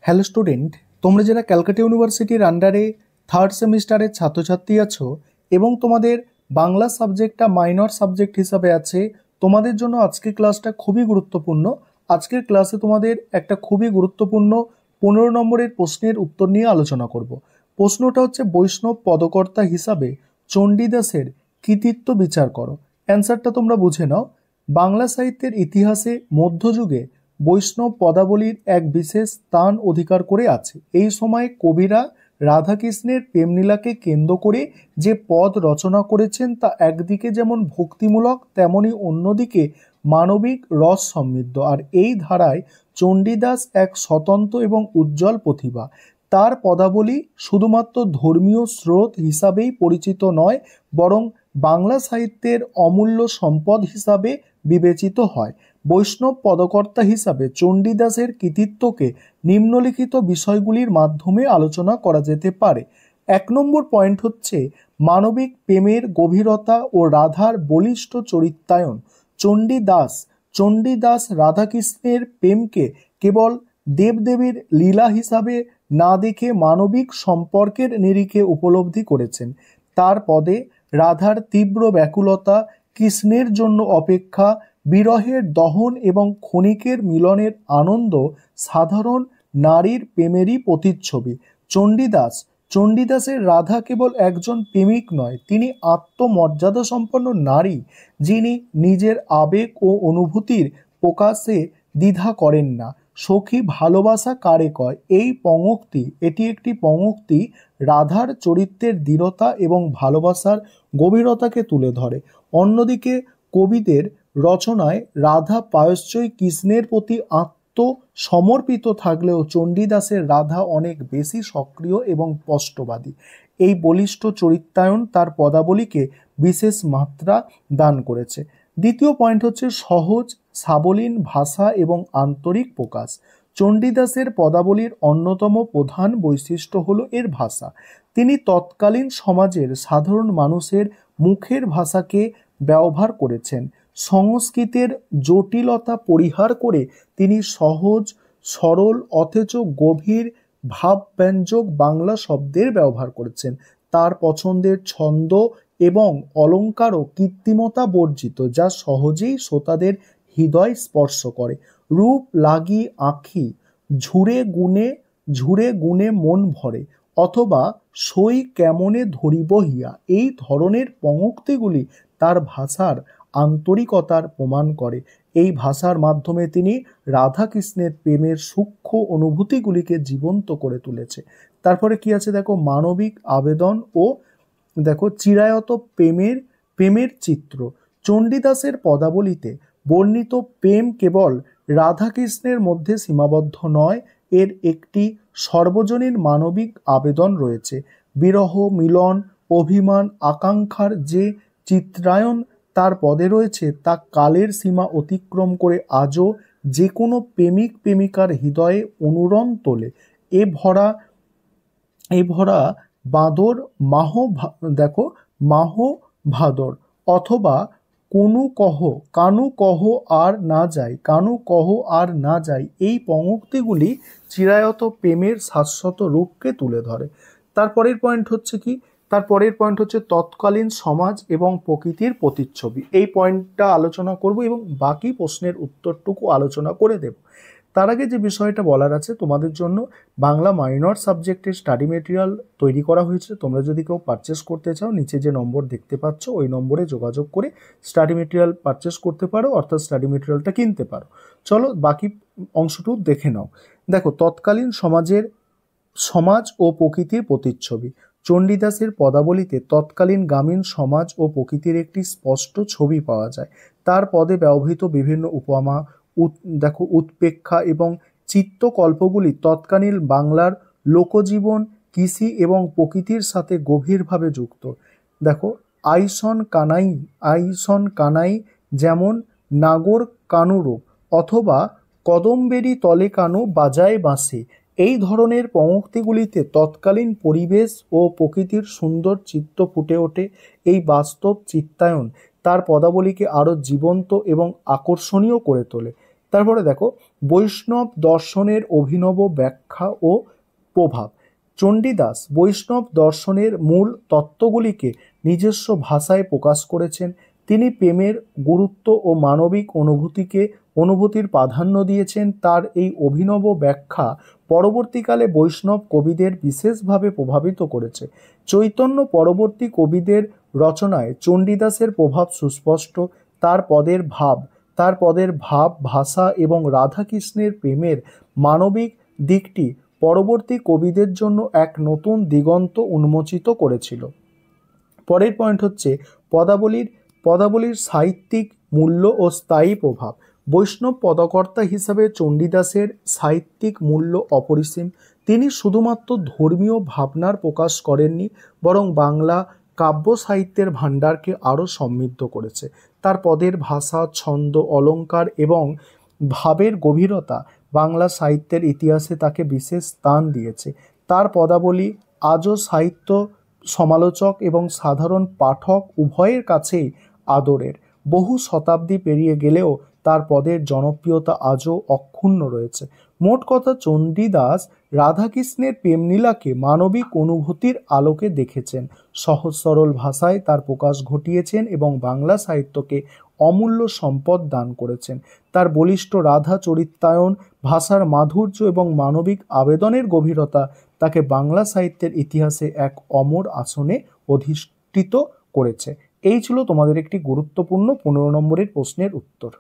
Hello student, তোমরা যারা ক্যালকাটা ইউনিভার্সিটির আন্ডারে থার্ড সেমিস্টারের ছাত্রছাত্রী আছো এবং তোমাদের বাংলা সাবজেক্টটা মাইনর সাবজেক্ট হিসাবে আছে, তোমাদের জন্য আজকের ক্লাসটা খুবই গুরুত্বপূর্ণ। আজকের ক্লাসে তোমাদের একটা খুবই গুরুত্বপূর্ণ 15 নম্বরের প্রশ্নের উত্তর নিয়ে আলোচনা করব। প্রশ্নটা হচ্ছে, বৈষ্ণব পদকর্তা হিসাবে চণ্ডীদাসের কৃতিত্ব বিচার করো। অ্যান্সারটা তোমরা বুঝে নাও। বাংলা সাহিত্যের ইতিহাসে মধ্যযুগে বৈষ্ণব পদাবলীর এক বিশেষ স্থান অধিকার করে আছে। এই সময় কবিরা রাধাকৃষ্ণের প্রেমলীলাকে কেন্দ্র করে যে পদ রচনা করেছেন তা একদিকে যেমন ভক্তিমূলক, তেমনি অন্যদিকে মানবিক রস সমৃদ্ধ। আর এই ধারায় চণ্ডীদাস এক স্বতন্ত্র এবং উজ্জ্বল প্রতিভা। তার পদাবলী শুধুমাত্র ধর্মীয় স্রোত হিসাবেই পরিচিত নয়, বরং বাংলা সাহিত্যের অমূল্য সম্পদ হিসাবে বিবেচিত হয়। বৈষ্ণব পদকর্তা হিসাবে চণ্ডীদাসের কৃতিত্বকে নিম্নলিখিত বিষয়গুলির মাধ্যমে আলোচনা করা যেতে পারে। 1 নম্বর পয়েন্ট হচ্ছে মানবিক প্রেমের গভীরতা ও রাধার বলিষ্ঠ চরিত্রায়ন। চণ্ডীদাস রাধাকৃষ্ণের প্রেমকে কেবল দেবদেবীর লীলা হিসাবে না দেখে মানবিক সম্পর্কের নিরিখে উপলব্ধি করেছেন। তার পদে রাধার তীব্র ব্যাকুলতা, কৃষ্ণের জন্য অপেক্ষা, বিরহের দহন এবং ক্ষণিকের মিলনের আনন্দ সাধারণ নারীর প্রেমেরই প্রতিচ্ছবি। চণ্ডীদাসের রাধা কেবল একজন প্রেমিক নয়, তিনি আত্মমর্যাদা সম্পন্ন নারী, যিনি নিজের আবেগ ও অনুভূতির প্রকাশে দ্বিধা করেন না। সখী ভালোবাসা কারে কয়, এটি একটি পঙ্ক্তি রাধার চরিত্রের দৃঢ়তা এবং ভালোবাসার গভীরতাকে তুলে ধরে। অন্যদিকে কবিদের রচনায় রাধা প্রায়শ্চই কৃষ্ণের প্রতি আত্মসমর্পিত থাকলেও চণ্ডীদাসের রাধা অনেক বেশি সক্রিয় এবং স্পষ্টবাদী। এই বলিষ্ঠ চরিত্রায়ন তার পদাবলীকে বিশেষ মাত্রা দান করেছে। দ্বিতীয় পয়েন্ট হচ্ছে সহজ সাবলীল ভাষা এবং আন্তরিক প্রকাশ। চণ্ডীদাসের পদাবলীর অন্যতম প্রধান বৈশিষ্ট্য হলো এর ভাষা। তিনি তৎকালীন সমাজের সাধারণ মানুষের মুখের ভাষাকে ব্যবহার করেছেন। সংস্কৃতের জটিলতা পরিহার করে তিনি সহজ, সরল অথচ গভীর ভাবব্যঞ্জক বাংলা শব্দের ব্যবহার করেছেন। তার পছন্দের ছন্দ এবং অলঙ্কারও কৃত্রিমতা বর্জিত, যা সহজেই শ্রোতাদের হৃদয় স্পর্শ করে। রূপ লাগি আঁখি ঝুরে গুণে মন ভরে, অথবা সই কেমনে ধরিব হিয়া, এই ধরনের পঙ্ক্তিগুলি তার ভাষার আন্তরিকতার প্রমাণ করে। এই ভাষার মাধ্যমে তিনি রাধাকৃষ্ণের প্রেমের সূক্ষ্ম অনুভূতিগুলিকে জীবন্ত করে তুলেছে। তারপরে কি আছে দেখো, মানবিক আবেদন ও দেখো চিরায়ত প্রেমের চিত্র। চণ্ডীদাসের পদাবলীতে বর্ণিত প্রেম কেবল রাধাকৃষ্ণের মধ্যে সীমাবদ্ধ নয়, এর একটি সর্বজনীন মানবিক আবেদন রয়েছে। বিরহ, মিলন, অভিমান, আকাঙ্ক্ষার যে চিত্রায়ন তার পদে রয়েছে তা কালের সীমা অতিক্রম করে আজও যে কোনো প্রেমিক প্রেমিকার হৃদয়ে অনুরণ তোলে। এ ভরা বাঁদর মাহ ভাদর, অথবা কানু কহ আর না যাই, এই পঙ্ক্তিগুলি চিরায়ত প্রেমের শাশ্বত রূপকে তুলে ধরে। তারপরের পয়েন্ট হচ্ছে তৎকালীন সমাজ এবং প্রকৃতির প্রতিচ্ছবি। এই পয়েন্টটা আলোচনা করব এবং বাকি প্রশ্নের উত্তরটুকু আলোচনা করে দেব। তার আগে যে বিষয়টা বলার আছে, তোমাদের জন্য বাংলা মাইনর সাবজেক্টের স্টাডি মেটেরিয়াল তৈরি করা হয়েছে। তোমরা যদি কেউ পারচেস করতে চাও, নিচে যে নম্বর দেখতে পাচ্ছ ওই নম্বরে যোগাযোগ করে স্টাডি মেটেরিয়াল পারচেস করতে পারো, অর্থাৎ স্টাডি মেটেরিয়ালটা কিনতে পারো। চলো বাকি অংশটুকু দেখে নাও। দেখো, তৎকালীন সমাজ ও প্রকৃতির প্রতিচ্ছবি। চণ্ডীদাসের পদাবলীতে তৎকালীন গ্রামীণ সমাজ ও প্রকৃতির একটি স্পষ্ট ছবি পাওয়া যায়। তার পদে ব্যবহৃত বিভিন্ন উপমা, উৎপ্রেক্ষা এবং চিত্রকল্পগুলি তৎকালীন বাংলার লোকজীবন, কৃষি এবং প্রকৃতির সাথে গভীরভাবে যুক্ত। দেখো, আইসন কানাই যেমন নাগর কানুরূপ, অথবা কদম্বেরি তলে কানু বাজায় বাঁশি, এই ধরনের পঙ্ক্তিগুলিতে তৎকালীন পরিবেশ ও প্রকৃতির সুন্দর চিত্র ফুটে ওঠে। এই বাস্তব চিত্রায়ন তার পদাবলীকে আরও জীবন্ত এবং আকর্ষণীয় করে তোলে। তারপরে দেখো, বৈষ্ণব দর্শনের অভিনব ব্যাখ্যা ও প্রভাব। চণ্ডীদাস বৈষ্ণব দর্শনের মূল তত্ত্বগুলিকে নিজস্ব ভাষায় প্রকাশ করেছেন। তিনি প্রেমের গুরুত্ব ও মানবিক অনুভূতির প্রাধান্য দিয়েছেন। তার এই অভিনব ব্যাখ্যা পরবর্তীকালে বৈষ্ণব কবিদের বিশেষভাবে প্রভাবিত করেছে। চৈতন্য পরবর্তী কবিদের রচনায় চণ্ডীদাসের প্রভাব সুস্পষ্ট। তার পদের ভাব, ভাষা এবং রাধাকৃষ্ণের প্রেমের মানবিক দিকটি পরবর্তী কবিদের জন্য এক নতুন দিগন্ত উন্মোচিত করেছিল। পরের পয়েন্ট হচ্ছে পদাবলীর সাহিত্যিক মূল্য ও স্থায়ী প্রভাব। বৈষ্ণব পদকর্তা হিসাবে চণ্ডীদাসের সাহিত্যিক মূল্য অপরিসীম। তিনি শুধুমাত্র ধর্মীয় ভাবনার প্রকাশ করেননি, বরং বাংলা কাব্য সাহিত্যের ভাণ্ডারকে আরও সমৃদ্ধ করেছে। তার পদের ভাষা, ছন্দ, অলঙ্কার এবং ভাবের গভীরতা বাংলা সাহিত্যের ইতিহাসে তাকে বিশেষ স্থান দিয়েছে। তার পদাবলী আজও সাহিত্য সমালোচক এবং সাধারণ পাঠক উভয়ের কাছেই আদরের। বহু শতাব্দী পেরিয়ে গেলেও তার পদের জনপ্রিয়তা আজও অক্ষুণ্ণ রয়েছে। মোট কথা, চণ্ডীদাস রাধাকৃষ্ণের প্রেমলীলাকে মানবিক অনুভূতির আলোকে দেখেছেন, সহজ সরল ভাষায় তার প্রকাশ ঘটিয়েছেন এবং বাংলা সাহিত্যকে অমূল্য সম্পদ দান করেছেন। তার বলিষ্ঠ রাধা চরিত্রায়ন, ভাষার মাধুর্য এবং মানবিক আবেদনের গভীরতা তাকে বাংলা সাহিত্যের ইতিহাসে এক অমর আসনে অধিষ্ঠিত করেছে। এই ছিল তোমাদের একটি গুরুত্বপূর্ণ 15 নম্বরের প্রশ্নের উত্তর।